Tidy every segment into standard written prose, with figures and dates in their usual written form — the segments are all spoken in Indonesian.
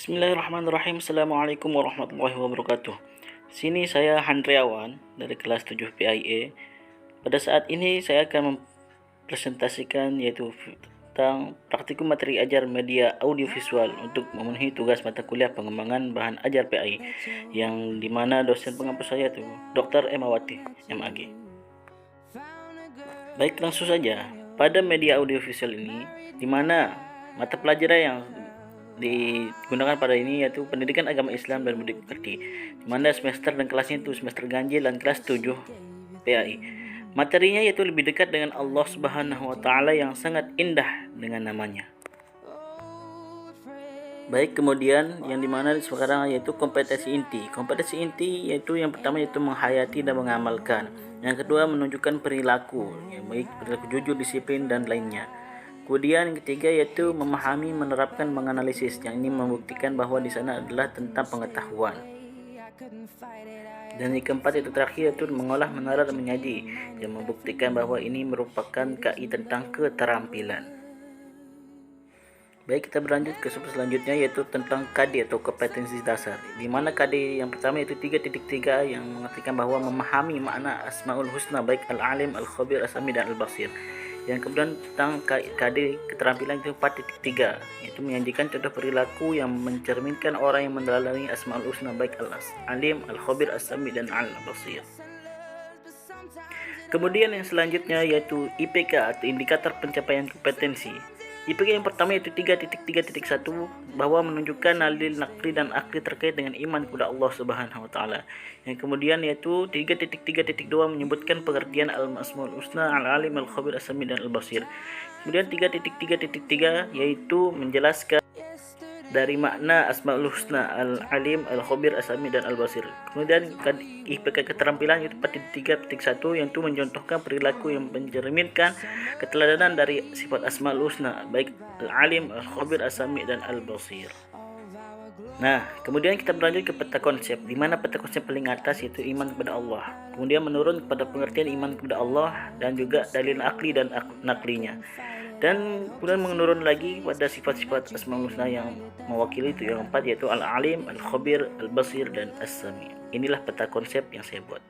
Bismillahirrahmanirrahim. Assalamualaikum warahmatullahi wabarakatuh. Sini saya Handriawan dari kelas 7 PIA. Pada saat ini saya akan mempresentasikan yaitu tentang praktikum materi ajar media audiovisual untuk memenuhi tugas mata kuliah pengembangan bahan ajar PI yang dimana dosen pengampu saya itu Dr. Emawati MAG. Baik, langsung saja. Pada media audiovisual ini dimana mata pelajaran yang digunakan pada ini yaitu pendidikan agama Islam dan budi pekerti, di mana semester dan kelasnya itu semester ganjil dan kelas 7 PAI. Materinya yaitu lebih dekat dengan Allah Subhanahu wa taala yang sangat indah dengan namanya. Baik, kemudian yang dimana sekarang yaitu kompetensi inti. Kompetensi inti yaitu yang pertama yaitu menghayati dan mengamalkan. Yang kedua menunjukkan perilaku, yang baik perilaku jujur, disiplin dan lainnya. Kemudian yang ketiga yaitu memahami, menerapkan, menganalisis. Yang ini membuktikan bahwa di sana adalah tentang pengetahuan. Dan yang keempat itu terakhir yaitu mengolah, menara dan menyaji, yang membuktikan bahwa ini merupakan KI tentang keterampilan. Baik, kita berlanjut ke selanjutnya yaitu tentang KD atau kompetensi dasar. Di mana KD yang pertama yaitu 3.3 yang mengartikan bahwa memahami makna Asmaul Husna baik Al-Alim, Al-Khabir, As-Sami dan Al-Basir. Yang kemudian tentang KD keterampilan itu 4.3 yaitu menyajikan contoh perilaku yang mencerminkan orang yang mendalami Asmaul Husna baik Al-Alim, Al-Khabir, As-Sami dan Al-Basir. Kemudian yang selanjutnya yaitu IPK atau indikator pencapaian kompetensi. IPK yang pertama yaitu 3.3.1 bahwa menunjukkan dalil nakli dan akli terkait dengan iman kepada Allah Subhanahu wa taala. Yang kemudian yaitu 3.3.2 menyebutkan pengertian Al-Asmaul Husna, Al-Alim, Al-Khabir, As-Sami dan Al-Basir. Kemudian 3.3.3 yaitu menjelaskan dari makna Asmaul Husna, Al-Alim, Al-Khabir, As-Sami dan Al-Basir. Kemudian IPK keterampilan yaitu 4.3.1 yang itu mencontohkan perilaku yang mencerminkan keteladanan dari sifat Asmaul Husna baik Al-Alim, Al-Khabir, As-Sami dan Al-Basir. Nah, kemudian kita berlanjut ke peta konsep, di mana peta konsep paling atas yaitu iman kepada Allah. Kemudian menurun kepada pengertian iman kepada Allah dan juga dalil akli dan naklinya. Dan kemudian menurun lagi pada sifat-sifat Asmaul Husna yang mewakili itu yang empat yaitu Al-Alim, Al-Khabir, Al-Basir dan As-Sami. Inilah peta konsep yang saya buat.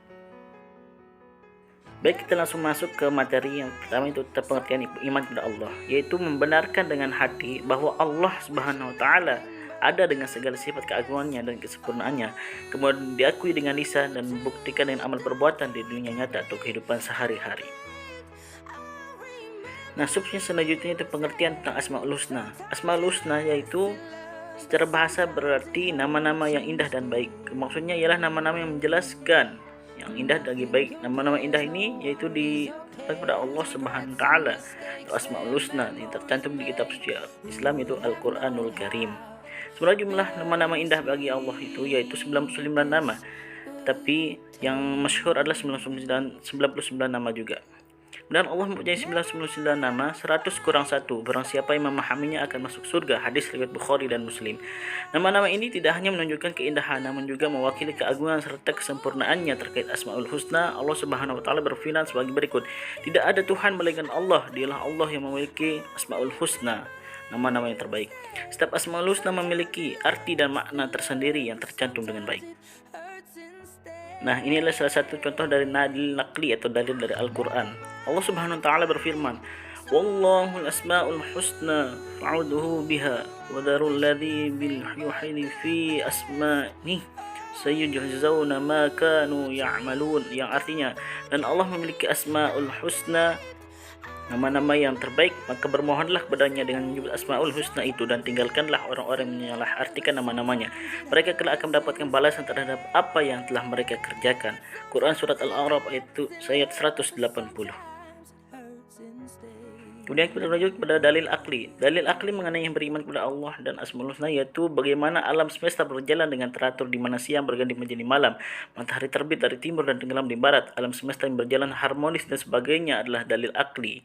Baik, kita langsung masuk ke materi yang pertama itu tentang pengertian iman kepada Allah, yaitu membenarkan dengan hati bahwa Allah Subhanahu wa taala ada dengan segala sifat keagungannya dan kesempurnaannya, kemudian diakui dengan lisan dan membuktikan dengan amal perbuatan di dunia nyata atau kehidupan sehari-hari. Nah, selanjutnya itu pengertian tentang Asmaul Husna. Asmaul Husna yaitu secara bahasa berarti nama-nama yang indah dan baik. Maksudnya ialah nama-nama yang menjelaskan yang indah dan baik. Nama-nama indah ini yaitu kepada Allah Subhanahu wa taala. Asmaul Husna yang tercantum di kitab suci Islam itu Al-Qur'anul Karim. Sebenarnya jumlah nama-nama indah bagi Allah itu yaitu 99 nama. Tapi yang masyhur adalah 99 nama juga. Dan Allah mempunyai 99 nama, 100 kurang 1. Barang siapa yang memahaminya akan masuk surga. Hadis riwayat Bukhari dan Muslim. Nama-nama ini tidak hanya menunjukkan keindahan, namun juga mewakili keagungan serta kesempurnaannya terkait Asmaul Husna. Allah Subhanahu wa taala berfirman sebagai berikut: "Tidak ada Tuhan melainkan Allah, Dialah Allah yang memiliki Asmaul Husna." Nama-nama yang terbaik. Setiap Asmaul Husna memiliki arti dan makna tersendiri yang tercantum dengan baik. Nah, inilah salah satu contoh dari dalil nakli atau dalil dari Al-Quran. Allah Subhanahu wa taala berfirman, "Wallahul asmaul husna fa'udhu biha wa darul ladzi bil yuhini fi asma'i sayujzauna ma kanu ya'malun." Yang artinya, dan Allah memiliki asmaul husna, nama-nama yang terbaik, maka bermohonlah kepadanya dengan menyebut Asmaul Husna itu dan tinggalkanlah orang-orang yang menyalah-artikan nama-namanya. Mereka kelak akan mendapatkan balasan terhadap apa yang telah mereka kerjakan. Quran Surat Al-A'raf ayat 180. Kemudian kita lanjut kepada dalil akli. Dalil akli mengenai yang beriman kepada Allah dan Asmaul Husna yaitu bagaimana alam semesta berjalan dengan teratur, di mana siang berganti menjadi malam, matahari terbit dari timur dan tenggelam di barat, alam semesta yang berjalan harmonis dan sebagainya adalah dalil akli.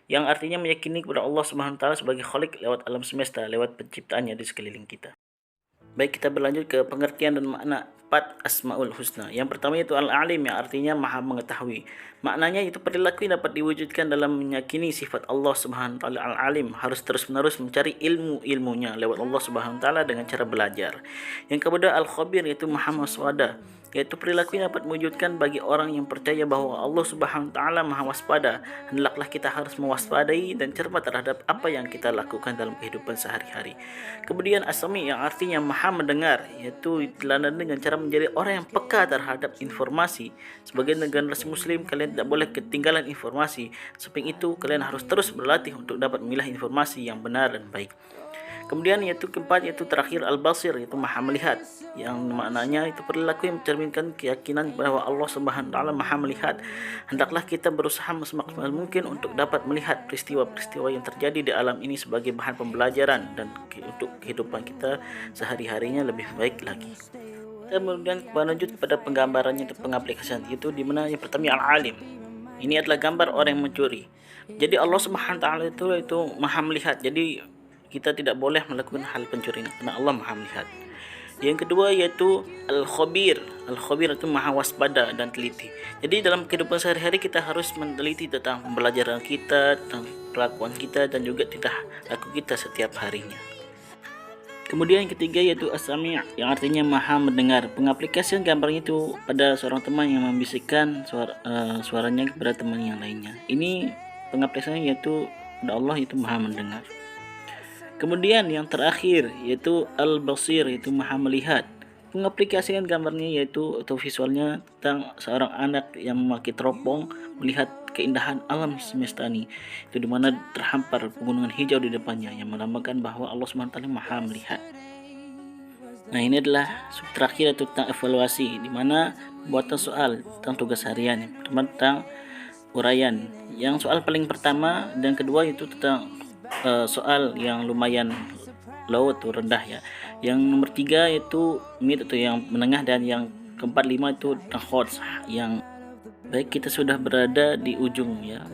Yang artinya meyakini kepada Allah Subhanahu wa taala sebagai Khalik lewat alam semesta, lewat penciptaannya di sekeliling kita. Baik, kita berlanjut ke pengertian dan makna 4 Asmaul Husna. Yang pertama itu Al-Alim, yang artinya Maha mengetahui. Maknanya itu perilaku yang dapat diwujudkan dalam meyakini sifat Allah Subhanahu wa taala Al-Alim, harus terus-menerus mencari ilmunya lewat Allah Subhanahu wa taala dengan cara belajar. Yang kedua Al-Khabir, yaitu Maha Waspada, yaitu perilaku yang dapat mewujudkan bagi orang yang percaya bahwa Allah Subhanahu wa taala Maha waspada. Hendaklah kita harus mewaspadai dan cermat terhadap apa yang kita lakukan dalam kehidupan sehari-hari. Kemudian As-Sami, yang artinya Maha mendengar, yaitu dilandasi dengan cara menjadi orang yang peka terhadap informasi. Sebagai generasi muslim, kalian tidak boleh ketinggalan informasi. Samping itu, kalian harus terus berlatih untuk dapat memilah informasi yang benar dan baik. Kemudian yaitu keempat, yaitu terakhir Al-Basir, yaitu Maha melihat, yang maknanya itu perilaku yang mencerminkan keyakinan bahwa Allah Subhanahu wa taala Maha melihat. Hendaklah kita berusaha semaksimal mungkin untuk dapat melihat peristiwa-peristiwa yang terjadi di alam ini sebagai bahan pembelajaran dan untuk kehidupan kita sehari-harinya lebih baik lagi. Kemudian lanjut pada penggambarannya atau pengaplikasian, itu di mana yang pertama Al-Alim. Ini adalah gambar orang yang mencuri. Jadi Allah Subhanahu wa taala itu Maha melihat. Jadi kita tidak boleh melakukan hal pencurian karena Allah Maha melihat. Yang kedua yaitu Al-Khabir. Al-Khabir itu Maha waspada dan teliti. Jadi dalam kehidupan sehari-hari kita harus meneliti tentang pembelajaran kita, tentang kelakuan kita dan juga tingkah laku kita setiap harinya. Kemudian yang ketiga yaitu As-Sami', yang artinya Maha mendengar. Pengaplikasian gambarnya itu pada seorang teman yang membisikkan suaranya kepada teman yang lainnya. Ini pengaplikasiannya yaitu pada Allah itu Maha mendengar. Kemudian yang terakhir yaitu Al-Basir, yaitu Maha melihat. Pengaplikasian gambarnya yaitu atau visualnya tentang seorang anak yang memakai teropong melihat keindahan alam semesta ini, itu di mana terhampar pegunungan hijau di depannya yang melambangkan bahwa Allah SWT Maha melihat. Nah, ini adalah sub terakhir yaitu tentang evaluasi, di mana buatan soal tentang tugas harian, tentang uraian. Yang soal paling pertama dan kedua itu tentang soal yang lumayan low atau rendah ya. Yang nomor 3 itu mid atau yang menengah, dan yang keempat 5 itu tentang hot. Yang baik, kita sudah berada di ujung ya,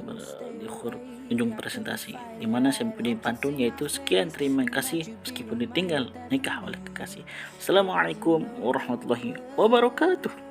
di ujung presentasi, di mana saya mempunyai pantun yaitu sekian, terima kasih meskipun ditinggal nikah oleh kekasih. Assalamualaikum warahmatullahi wabarakatuh.